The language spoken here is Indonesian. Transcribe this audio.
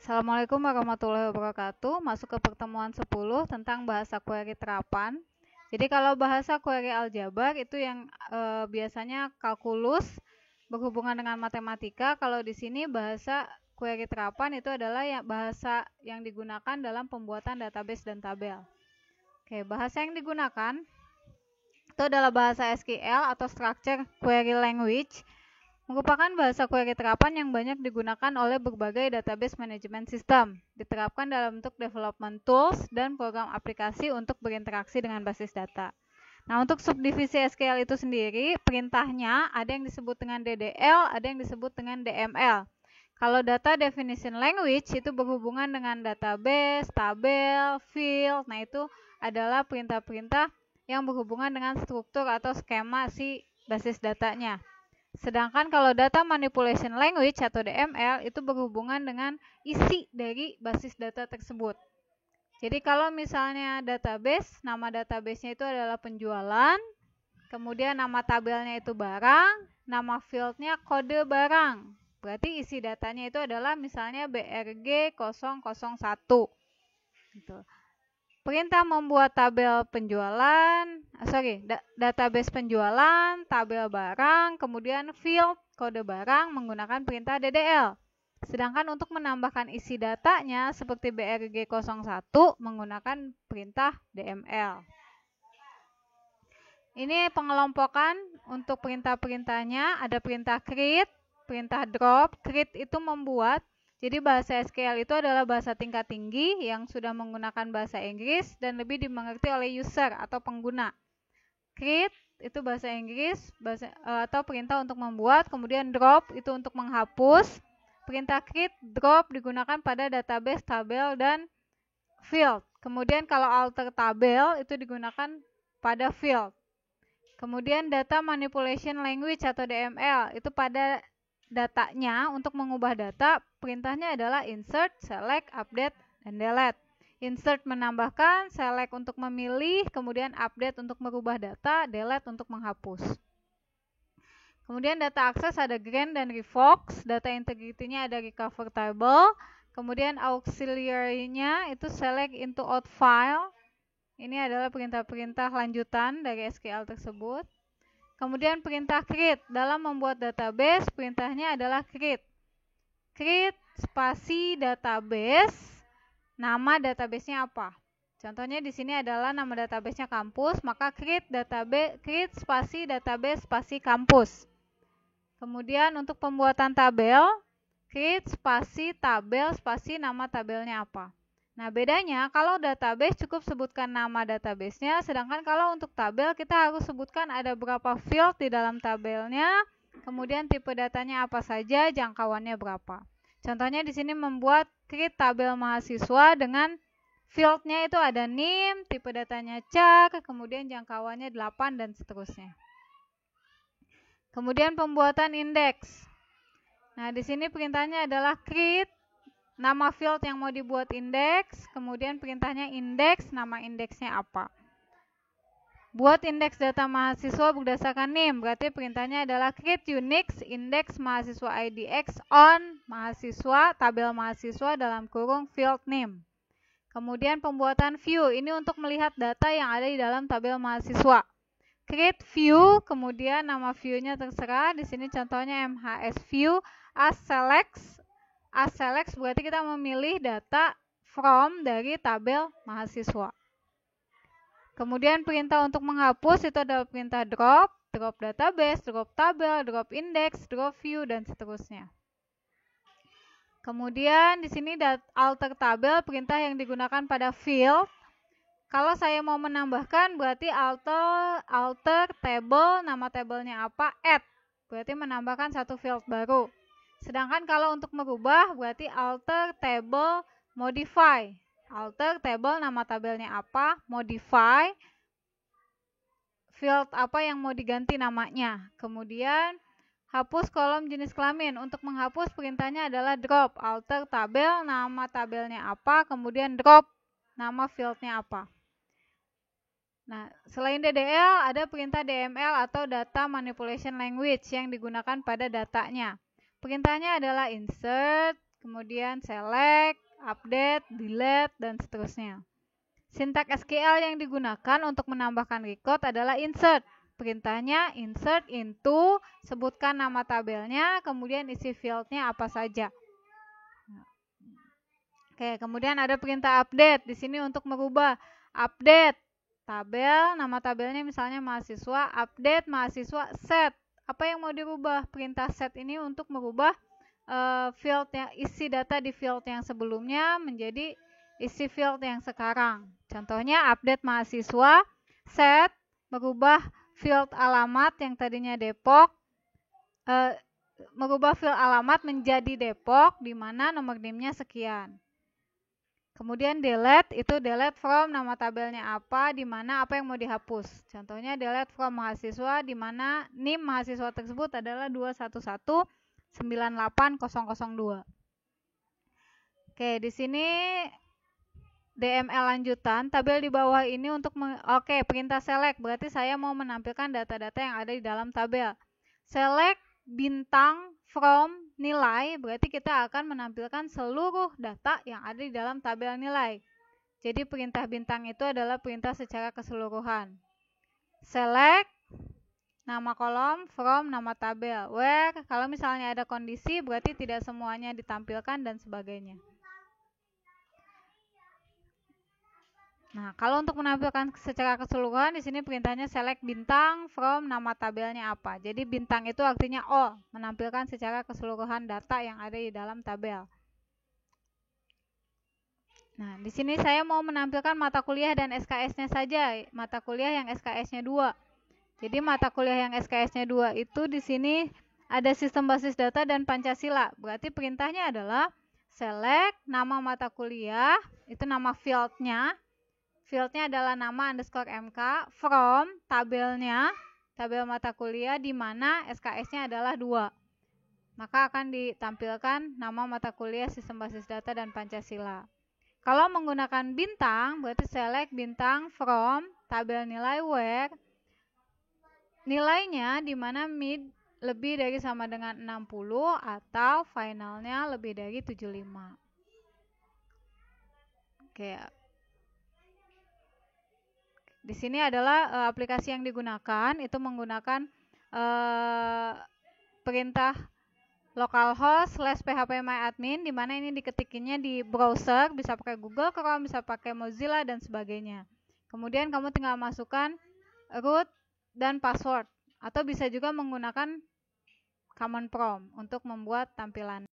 Assalamualaikum warahmatullahi wabarakatuh. Masuk ke pertemuan 10 tentang bahasa query terapan. Jadi kalau bahasa query aljabar itu yang biasanya kalkulus berhubungan dengan matematika. Kalau di sini bahasa query terapan itu adalah bahasa yang digunakan dalam pembuatan database dan tabel. Oke, bahasa yang digunakan itu adalah bahasa SQL atau Structured Query Language. Merupakan bahasa query terapan yang banyak digunakan oleh berbagai database management system. Diterapkan dalam bentuk development tools dan program aplikasi untuk berinteraksi dengan basis data. Nah, untuk subdivisi SQL itu sendiri, perintahnya ada yang disebut dengan DDL, ada yang disebut dengan DML. Kalau data definition language itu berhubungan dengan database, tabel, field. Nah, itu adalah perintah-perintah yang berhubungan dengan struktur atau skema si basis datanya. Sedangkan kalau data manipulation language atau DML itu berhubungan dengan isi dari basis data tersebut. Jadi kalau misalnya database, nama databasenya itu adalah penjualan, kemudian nama tabelnya itu barang, nama fieldnya kode barang. Berarti isi datanya itu adalah misalnya BRG 001. Gitu. Perintah membuat tabel penjualan, database penjualan, tabel barang, kemudian field kode barang menggunakan perintah DDL. Sedangkan untuk menambahkan isi datanya seperti BRG 01 menggunakan perintah DML. Ini pengelompokan untuk perintah-perintahnya, ada perintah create, perintah drop. Create itu membuat. Jadi bahasa SQL itu adalah bahasa tingkat tinggi yang sudah menggunakan bahasa Inggris dan lebih dimengerti oleh user atau pengguna. Create itu bahasa Inggris atau perintah untuk membuat, kemudian drop itu untuk menghapus. Perintah create, drop digunakan pada database, tabel, dan field. Kemudian kalau alter tabel itu digunakan pada field. Kemudian data manipulation language atau DML itu pada datanya. Untuk mengubah data, perintahnya adalah insert, select, update, dan delete. Insert menambahkan, select untuk memilih, kemudian update untuk merubah data, delete untuk menghapus. Kemudian data akses ada grant dan revoke, data integrity-nya ada recover table, kemudian auxiliary-nya itu select into out file. Ini adalah perintah-perintah lanjutan dari SQL tersebut. Kemudian perintah create, dalam membuat database, perintahnya adalah create. Create spasi database, nama databasenya apa? Contohnya di sini adalah nama databasenya kampus, maka create spasi database spasi kampus. Kemudian untuk pembuatan tabel, create spasi tabel spasi nama tabelnya apa? Nah, bedanya kalau database cukup sebutkan nama databasenya, sedangkan kalau untuk tabel kita harus sebutkan ada berapa field di dalam tabelnya, kemudian tipe datanya apa saja, jangkauannya berapa. Contohnya di sini membuat create tabel mahasiswa dengan fieldnya itu ada NIM, tipe datanya char, kemudian jangkauannya 8 dan seterusnya. Kemudian pembuatan indeks. Nah, di sini perintahnya adalah create nama field yang mau dibuat indeks, kemudian perintahnya indeks, nama indeksnya apa. Buat indeks data mahasiswa berdasarkan NIM, berarti perintahnya adalah create unique index mahasiswa IDX on mahasiswa, tabel mahasiswa dalam kurung field NIM. Kemudian pembuatan view, ini untuk melihat data yang ada di dalam tabel mahasiswa. Create view, kemudian nama view-nya terserah, di sini contohnya MHS view, as select berarti kita memilih data from dari tabel mahasiswa. Kemudian perintah untuk menghapus itu adalah perintah drop, drop database, drop tabel, drop index, drop view, dan seterusnya. Kemudian di sini alter tabel, perintah yang digunakan pada field. Kalau saya mau menambahkan berarti alter table, nama tabelnya apa, add, berarti menambahkan satu field baru. Sedangkan kalau untuk merubah berarti alter table modify. Alter table nama tabelnya apa, modify field apa yang mau diganti namanya. Kemudian hapus kolom jenis kelamin. Untuk menghapus perintahnya adalah drop. Alter tabel nama tabelnya apa, kemudian drop nama fieldnya apa. Nah, selain DDL ada perintah DML atau data manipulation language yang digunakan pada datanya. Perintahnya adalah insert, kemudian select, update, delete, dan seterusnya. Sintaks SQL yang digunakan untuk menambahkan record adalah insert. Perintahnya insert into, sebutkan nama tabelnya, kemudian isi fieldnya apa saja. Oke, kemudian ada perintah update. Di sini untuk merubah update tabel, nama tabelnya misalnya mahasiswa, update mahasiswa, set. Apa yang mau dirubah? Perintah set ini untuk merubah field yang isi data di field yang sebelumnya menjadi isi field yang sekarang. Contohnya update mahasiswa, set, merubah field alamat yang tadinya Depok, merubah field alamat menjadi Depok, di mana nomor NIM-nya sekian. Kemudian delete, itu delete from nama tabelnya apa, di mana apa yang mau dihapus. Contohnya delete from mahasiswa, di mana NIM mahasiswa tersebut adalah 211980002. Oke, di sini DML lanjutan, tabel di bawah ini untuk perintah select, berarti saya mau menampilkan data-data yang ada di dalam tabel. Select bintang from nilai, berarti kita akan menampilkan seluruh data yang ada di dalam tabel nilai. Jadi perintah bintang itu adalah perintah secara keseluruhan. Select nama kolom, from nama tabel, where kalau misalnya ada kondisi berarti tidak semuanya ditampilkan dan sebagainya. Nah, kalau untuk menampilkan secara keseluruhan di sini perintahnya select bintang from nama tabelnya apa. Jadi bintang itu artinya all, menampilkan secara keseluruhan data yang ada di dalam tabel. Nah, di sini saya mau menampilkan mata kuliah dan SKS-nya saja, mata kuliah yang SKS-nya 2. Jadi mata kuliah yang SKS-nya 2 itu di sini ada sistem basis data dan Pancasila. Berarti perintahnya adalah select nama mata kuliah, itu nama fieldnya. Fieldnya adalah nama underscore MK, from tabelnya, tabel mata kuliah di mana SKS-nya adalah 2. Maka akan ditampilkan nama mata kuliah sistem basis data dan Pancasila. Kalau menggunakan bintang, berarti select bintang from tabel nilai where, nilainya di mana mid lebih dari sama dengan 60 atau finalnya lebih dari 75. Oke. Di sini adalah aplikasi yang digunakan, itu menggunakan perintah localhost /phpMyAdmin, di mana ini diketikinnya di browser, bisa pakai Google Chrome, bisa pakai Mozilla dan sebagainya. Kemudian kamu tinggal masukkan root dan password, atau bisa juga menggunakan command prompt untuk membuat tampilan.